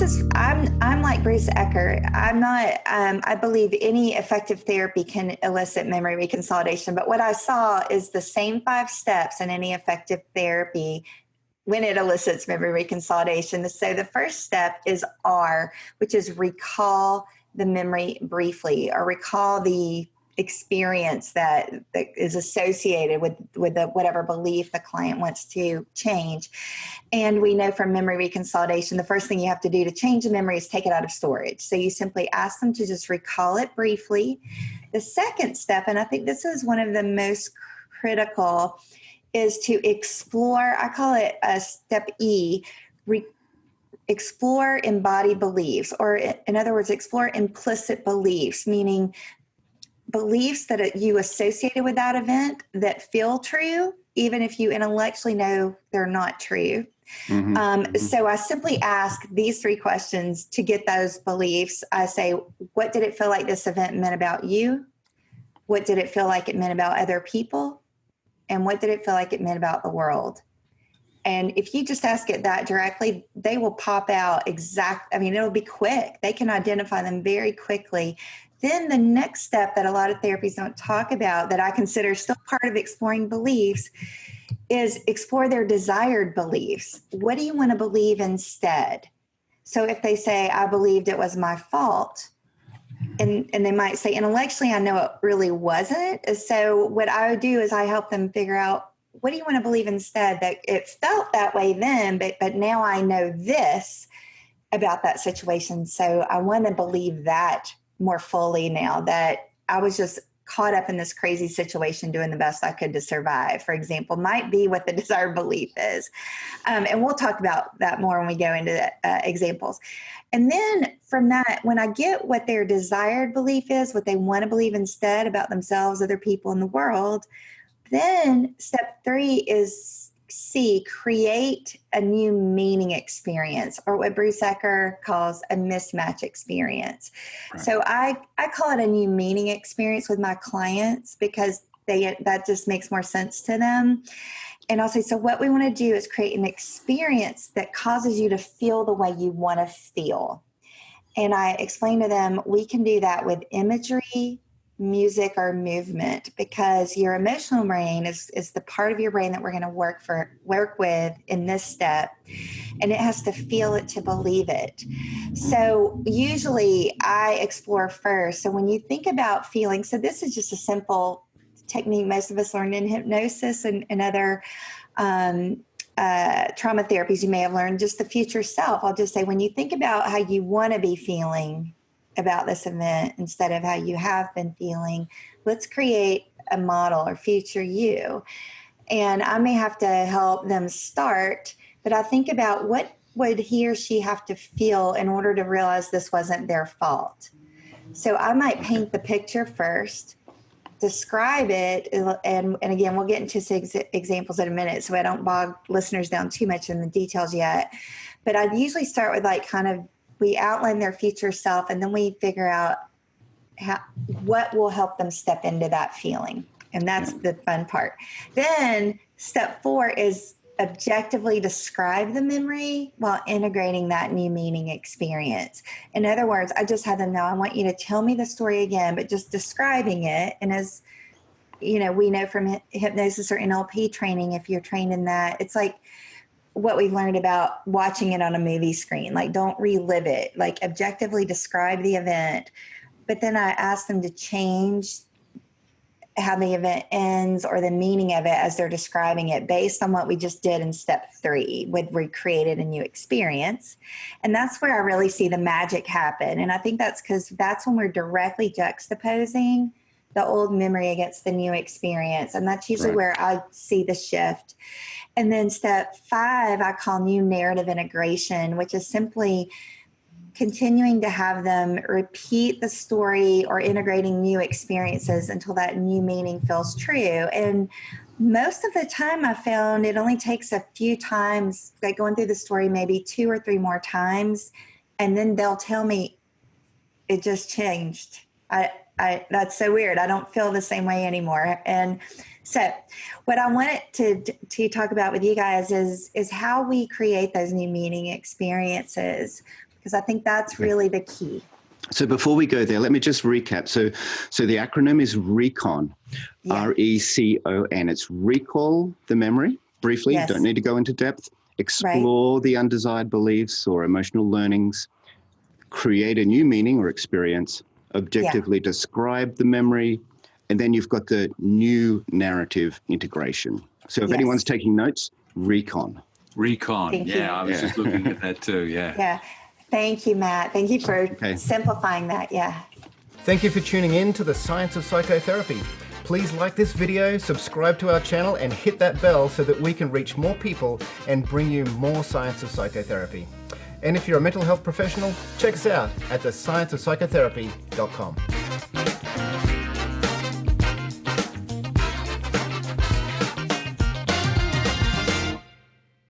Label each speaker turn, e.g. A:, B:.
A: I'm like Bruce Ecker. I'm not, I believe any effective therapy can elicit memory reconsolidation, but what I saw is the same 5 steps in any effective therapy when it elicits memory reconsolidation. So the first step is R, which is recall the memory briefly, or recall the experience that is associated with whatever belief the client wants to change. And we know from memory reconsolidation, the first thing you have to do to change a memory is take it out of storage. So you simply ask them to just recall it briefly. The second step, and I think this is one of the most critical, is to explore, I call it a step E, explore embodied beliefs, or in other words, explore implicit beliefs, meaning beliefs that you associated with that event that feel true, even if you intellectually know they're not true. So I simply ask these 3 questions to get those beliefs. I say, what did it feel like this event meant about you? What did it feel like it meant about other people? And what did it feel like it meant about the world? And if you just ask it that directly, they will pop out it'll be quick. They can identify them very quickly. Then the next step that a lot of therapies don't talk about, that I consider still part of exploring beliefs, is explore their desired beliefs. What do you want to believe instead? So if they say, I believed it was my fault, and they might say, intellectually, I know it really wasn't. So what I would do is I help them figure out, what do you want to believe instead? That it felt that way then, but now I know this about that situation. So I want to believe that more fully now, that I was just caught up in this crazy situation doing the best I could to survive, for example, might be what the desired belief is. And we'll talk about that more when we go into examples. And then from that, when I get what their desired belief is, what they want to believe instead about themselves, other people in the world, then step 3 is C, create a new meaning experience, or what Bruce Ecker calls a mismatch experience. Right. So I call it a new meaning experience with my clients, because that just makes more sense to them. And I'll say, so what we want to do is create an experience that causes you to feel the way you want to feel. And I explain to them, we can do that with imagery, music, or movement, because your emotional brain is the part of your brain that we're going to work with in this step, and it has to feel it to believe it. So usually I explore first. So when you think about feeling, so this is just a simple technique most of us learn in hypnosis and other trauma therapies you may have learned, just the future self. I'll just say, when you think about how you want to be feeling about this event instead of how you have been feeling, let's create a model or future you. And I may have to help them start, but I think about, what would he or she have to feel in order to realize this wasn't their fault? So I might paint the picture first, describe it, and again, we'll get into some examples in a minute, so I don't bog listeners down too much in the details yet. But I usually start with we outline their future self, and then we figure out what will help them step into that feeling. And that's the fun part. Then step 4 is objectively describe the memory while integrating that new meaning experience. In other words, I just had them know, I want you to tell me the story again, but just describing it. And as you know, we know from hypnosis or NLP training, if you're trained in that, it's like what we've learned about watching it on a movie screen. Like, don't relive it, like objectively describe the event. But then I ask them to change how the event ends or the meaning of it as they're describing it, based on what we just did in step 3 with recreated a new experience. And that's where I really see the magic happen. And I think that's because that's when we're directly juxtaposing the old memory against the new experience. And that's usually where I see the shift. And then step 5, I call new narrative integration, which is simply continuing to have them repeat the story or integrating new experiences until that new meaning feels true. And most of the time I found it only takes a few times, like going through the story maybe 2 or 3 more times, and then they'll tell me it just changed. That's so weird. I don't feel the same way anymore. And so what I wanted to talk about with you guys is how we create those new meaning experiences. because I think that's really the key.
B: So before we go there, let me just recap. So the acronym is RECON, RECON. It's recall the memory briefly.
A: Yes.
B: Don't need to go into depth. Explore the undesired beliefs or emotional learnings. Create a new meaning or experience. Objectively describe the memory. And then you've got the new narrative integration. So if anyone's taking notes, RECON.
C: Recon.
A: Thank you.
C: I was just looking at that too.
A: Yeah. Thank you, Matt. Thank you for simplifying that. Yeah.
D: Thank you for tuning in to the Science of Psychotherapy. Please like this video, subscribe to our channel, and hit that bell so that we can reach more people and bring you more Science of Psychotherapy. And if you're a mental health professional, check us out at thescienceofpsychotherapy.com.